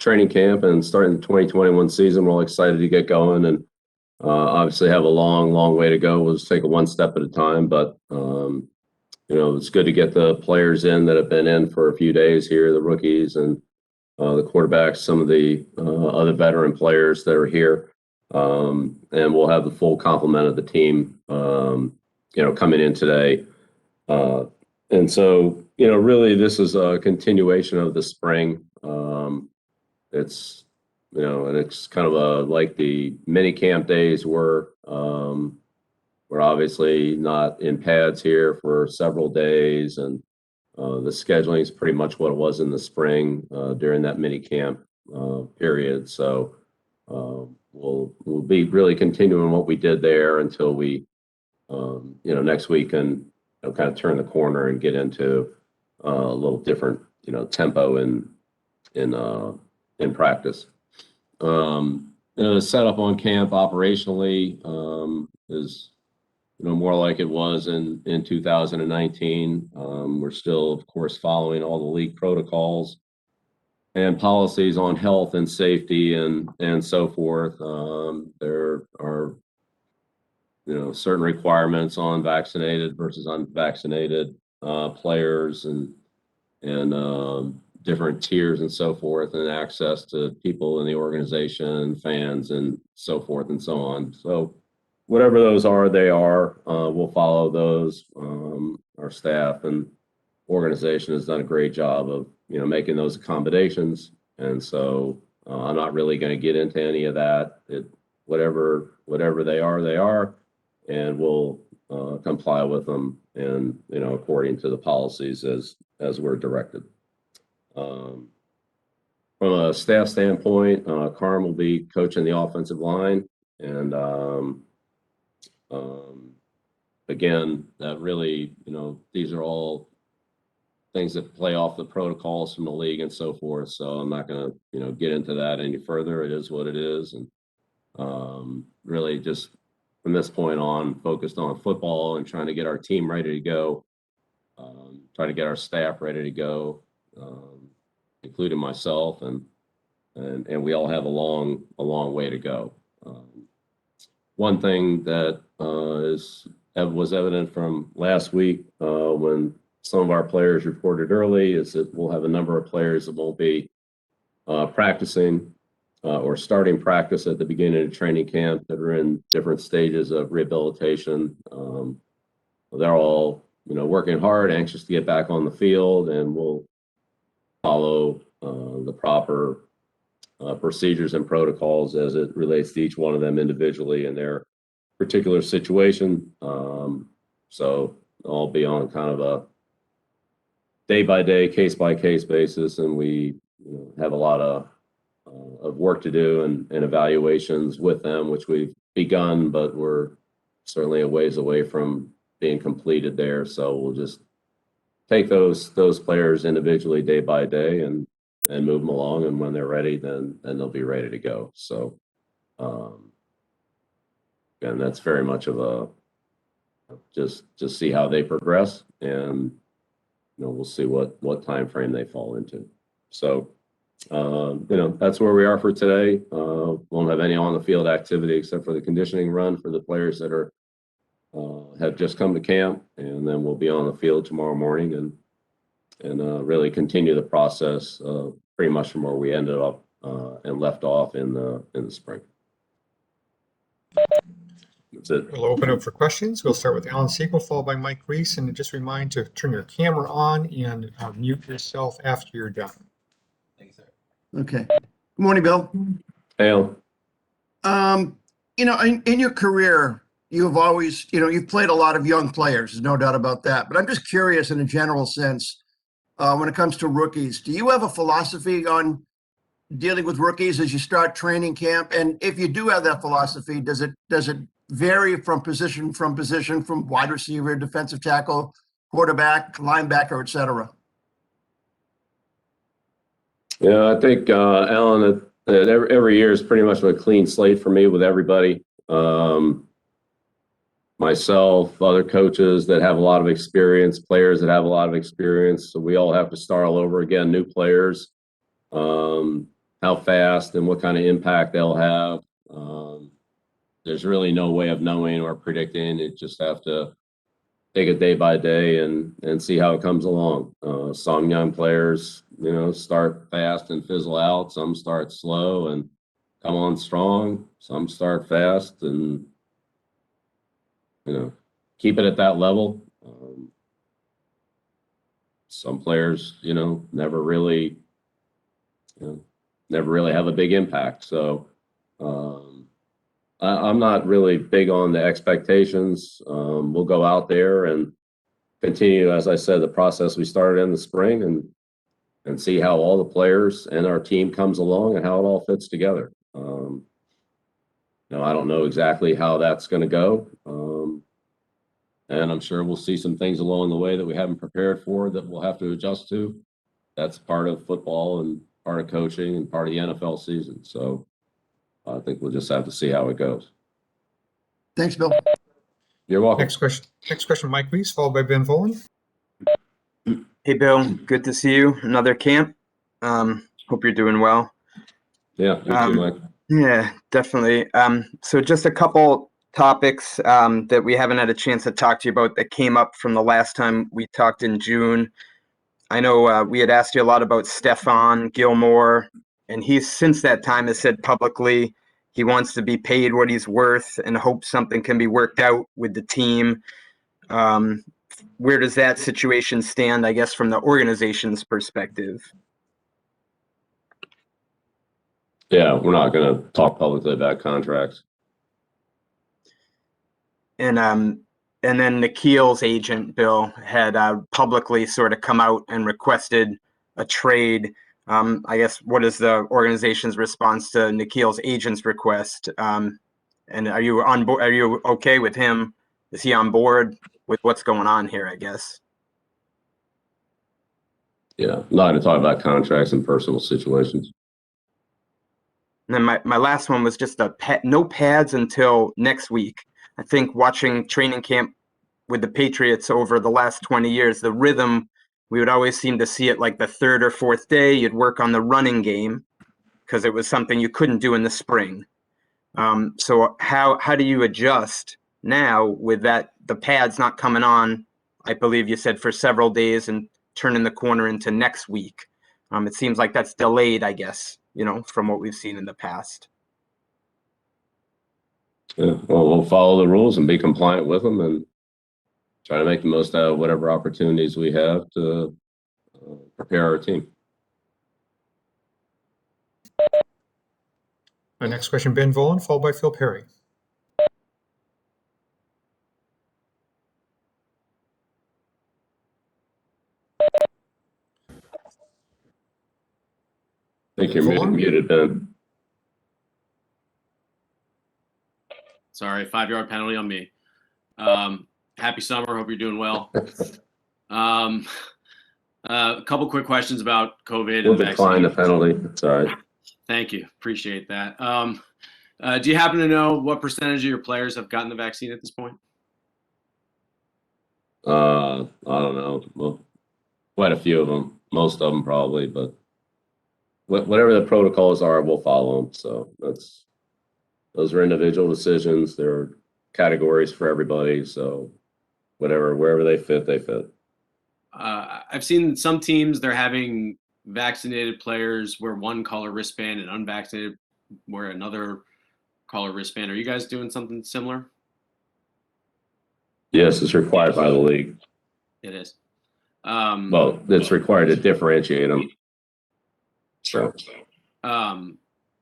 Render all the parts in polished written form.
training camp and starting the 2021 season. We're all excited to get going, and obviously have a long way to go. We'll just take it one step at a time, but it's good to get the players in that have been in for a few days here, the rookies and the quarterbacks, some of the other veteran players that are here. And we'll have the full complement of the team, coming in today. And so, really this is a continuation of the spring. It's, and it's kind of like the mini camp days were. We're obviously not in pads here for several days, and the scheduling is pretty much what it was in the spring during that mini camp period. So we'll be really continuing what we did there until we, next week and kind of turn the corner and get into a little different, tempo in practice. The setup on camp operationally is more like it was in 2019. We're still, of course, following all the league protocols and policies on health and safety and so forth. There are certain requirements on vaccinated versus unvaccinated players and different tiers and so forth, and access to people in the organization, fans, and so forth and so on. So whatever those are, they are. We'll follow those. Our staff and organization has done a great job of making those accommodations, and so I'm not really going to get into any of that. Whatever they are, and we'll comply with them, and according to the policies as we're directed. From a staff standpoint, Carm will be coaching the offensive line, and again, that really, these are all things that play off the protocols from the league and so forth. So I'm not going to, get into that any further. It is what it is, and really just from this point on, focused on football and trying to get our team ready to go, trying to get our staff ready to go, including myself, and we all have a long way to go. One thing that was evident from last week when some of our players reported early is that we'll have a number of players that won't be practicing or starting practice at the beginning of training camp that are in different stages of rehabilitation. They're all, working hard, anxious to get back on the field, and we'll follow the proper procedures and protocols as it relates to each one of them individually in their particular situation. So I'll be on kind of a day-by-day, case-by-case basis, and we have a lot of work to do and evaluations with them, which we've begun, but we're certainly a ways away from being completed there. So we'll just take those players individually day by day and move them along, and when they're ready, then they'll be ready to go. So again, that's very much of a just see how they progress, and we'll see what time frame they fall into. So that's where we are for today. Won't have any on the field activity except for the conditioning run for the players that are have just come to camp, and then we'll be on the field tomorrow morning and really continue the process pretty much from where we ended up and left off in the spring. That's it. We'll open up for questions. We'll start with Alan Siegel, followed by Mike Reese, and just remind to turn your camera on and mute yourself after you're done. Thanks, sir. Okay. Good morning, Bill. Hey, Alan. In your career, you've always, you've played a lot of young players, there's no doubt about that. But I'm just curious in a general sense, when it comes to rookies, do you have a philosophy on dealing with rookies as you start training camp? And if you do have that philosophy, does it vary from position, from wide receiver, defensive tackle, quarterback, linebacker, et cetera? Yeah, I think, Alan, that every year is pretty much a clean slate for me with everybody. Myself, other coaches that have a lot of experience, players that have a lot of experience. So we all have to start all over again, new players. how fast and what kind of impact they'll have. There's really no way of knowing or predicting. You just have to take it day by day and see how it comes along. Some young players, start fast and fizzle out. Some start slow and come on strong. Some start fast and keep it at that level. Some players, never really have a big impact. So I'm not really big on the expectations. We'll go out there and continue, as I said, the process we started in the spring and see how all the players and our team comes along and how it all fits together. I don't know exactly how that's going to go. And I'm sure we'll see some things along the way that we haven't prepared for that we'll have to adjust to. That's part of football and part of coaching and part of the NFL season. So I think we'll just have to see how it goes. Thanks, Bill. You're welcome. Next question, Mike Reese, followed by Ben Volen. Hey, Bill. Good to see you. Another camp. Hope you're doing well. Yeah, you too, Mike. Yeah, definitely. So just a couple topics that we haven't had a chance to talk to you about that came up from the last time we talked in June. I know we had asked you a lot about Stephon Gilmore, and he's since that time has said publicly he wants to be paid what he's worth and hopes something can be worked out with the team. Where does that situation stand, I guess, from the organization's perspective? Yeah, we're not going to talk publicly about contracts. And then Nikhil's agent, Bill, had publicly sort of come out and requested a trade. I guess, what is the organization's response to Nikhil's agent's request? And are you on board? Are you okay with him? Is he on board with what's going on here, I guess? Yeah, not going to talk about contracts and personal situations. And then my last one was just no pads until next week. I think watching training camp with the Patriots over the last 20 years, the rhythm, we would always seem to see it like the third or fourth day. You'd work on the running game because it was something you couldn't do in the spring. So how do you adjust now with that, the pads not coming on, I believe you said, for several days and turning the corner into next week? It seems like that's delayed, I guess, from what we've seen in the past. Yeah, well, we'll follow the rules and be compliant with them and try to make the most out of whatever opportunities we have to prepare our team. The next question, Ben Volen, followed by Phil Perry. I think you're muted, Ben. Sorry, 5-yard penalty on me. Happy summer. Hope you're doing well. A couple quick questions about COVID. We'll decline the penalty. Sorry. Thank you. Appreciate that. Do you happen to know what percentage of your players have gotten the vaccine at this point? I don't know. Well, quite a few of them. Most of them probably, but whatever the protocols are, we'll follow them. So those are individual decisions. There are categories for everybody. So wherever they fit, they fit. I've seen some teams, they're having vaccinated players wear one color wristband and unvaccinated wear another color wristband. Are you guys doing something similar? Yes, it's required by the league. It is. Well, it's required to differentiate them. So.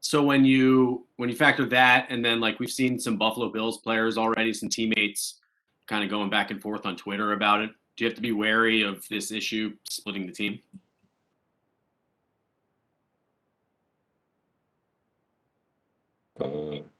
So when you factor that, and then like we've seen some Buffalo Bills players already, some teammates kind of going back and forth on Twitter about it. Do you have to be wary of this issue splitting the team?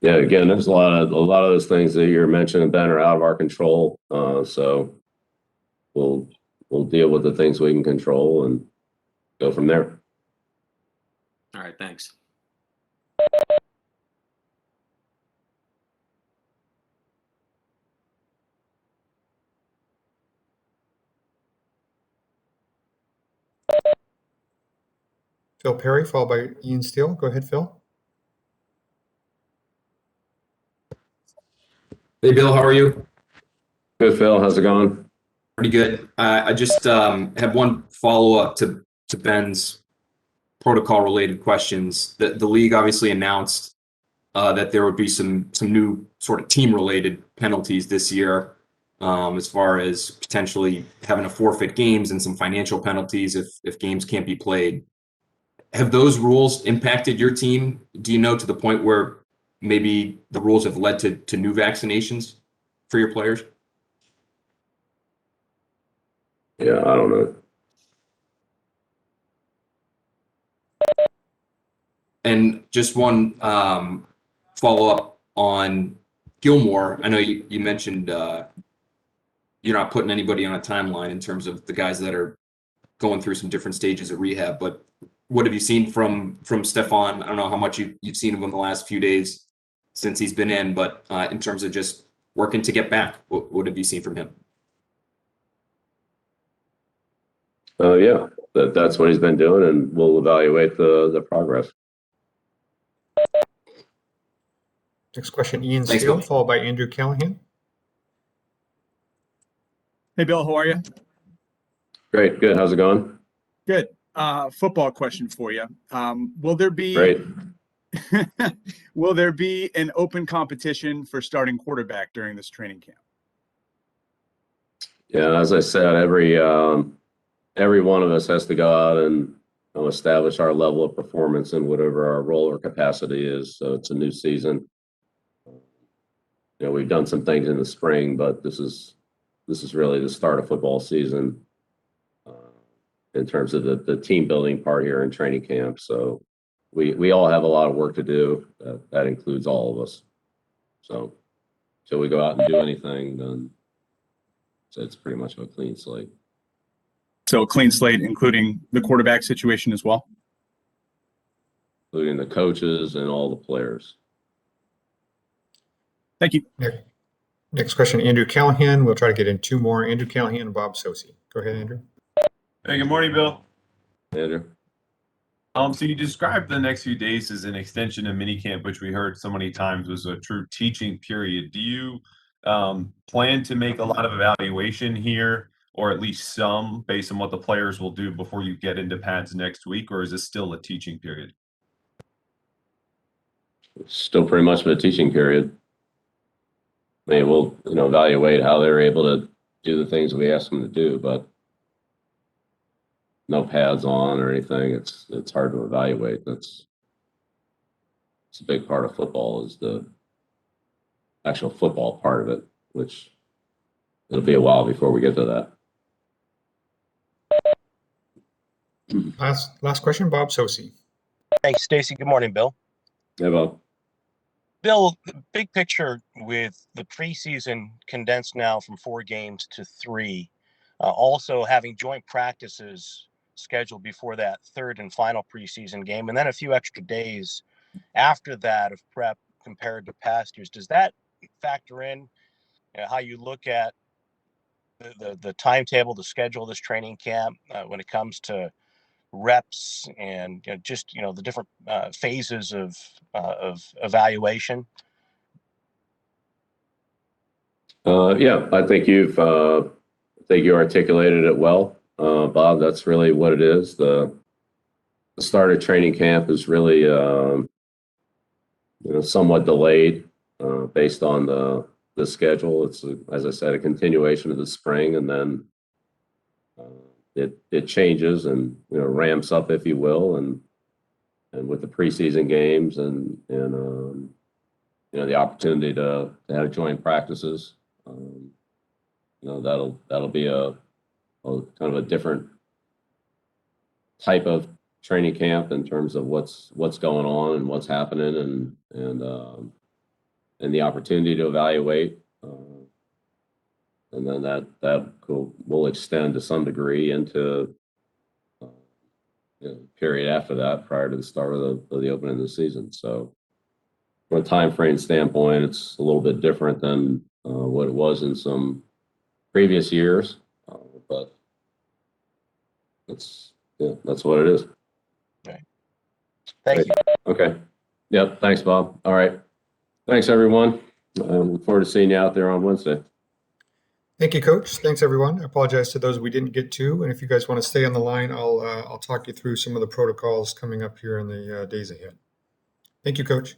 Yeah, again, there's a lot of those things that you're mentioning, Ben, are out of our control. So we'll deal with the things we can control and go from there. All right, thanks. Phil Perry, followed by Ian Steele. Go ahead, Phil. Hey, Bill, how are you? Good, Phil. How's it going? Pretty good. I just have one follow-up to Ben's protocol-related questions. The league obviously announced that there would be some new sort of team-related penalties this year, as far as potentially having to forfeit games and some financial penalties if games can't be played. Have those rules impacted your team? Do you know, to the point where maybe the rules have led to new vaccinations for your players? Yeah, I don't know. And just one follow-up on Gilmore. I know you mentioned you're not putting anybody on a timeline in terms of the guys that are going through some different stages of rehab, but what have you seen from Stephon? I don't know how much you've seen of him the last few days since he's been in, but in terms of just working to get back, what have you seen from him? Yeah, that's what he's been doing, and we'll evaluate the progress. Next question, Ian Thanks, Steele, Bill. followed by Andrew Callahan. Hey, Bill, how are you? Great, good. How's it going? Good. Football question for you. Will there be Great. will there be an open competition for starting quarterback during this training camp? Yeah, as I said, every one of us has to go out and establish our level of performance in whatever our role or capacity is. So it's a new season. We've done some things in the spring, but this is really the start of football season in terms of the team building part here in training camp. So we all have a lot of work to do. That includes all of us. So till we go out and do anything, then it's pretty much a clean slate. So a clean slate, including the quarterback situation as well? Including the coaches and all the players. Thank you. Next question, Andrew Callahan. We'll try to get in two more. Andrew Callahan and Bob Sosi. Go ahead, Andrew. Hey, good morning, Bill. Andrew? So you described the next few days as an extension of minicamp, which we heard so many times was a true teaching period. Do you plan to make a lot of evaluation here, or at least some, based on what the players will do before you get into pads next week, or is this still a teaching period? It's still pretty much a teaching period. I mean, we'll evaluate how they're able to do the things we ask them to do, but no pads on or anything. It's hard to evaluate. It's a big part of football, is the actual football part of it, which it'll be a while before we get to that. Last question, Bob Sosi. Hey, Stacy. Good morning, Bill. Yeah, Bob. Bill, big picture with the preseason condensed now from 4 games to 3, also having joint practices scheduled before that third and final preseason game, and then a few extra days after that of prep compared to past years. Does that factor in how you look at the timetable, the schedule of this training camp when it comes to reps and just the different phases of evaluation? Yeah, I think you articulated it well, Bob. That's really what it is. The start of training camp is really somewhat delayed based on the schedule. It's as I said, a continuation of the spring, and then it changes and ramps up, if you will, and with the preseason games and the opportunity to have joint practices, that'll be a kind of a different type of training camp in terms of what's going on and what's happening, and the opportunity to evaluate. And then that will extend to some degree into period after that, prior to the start of the opening of the season. So from a time frame standpoint, it's a little bit different than what it was in some previous years, but that's what it is. Right. Thank you. Okay. Yep. Thanks, Bob. All right. Thanks, everyone. Look forward to seeing you out there on Wednesday. Thank you, Coach. Thanks, everyone. I apologize to those we didn't get to. And if you guys want to stay on the line, I'll talk you through some of the protocols coming up here in the days ahead. Thank you, Coach.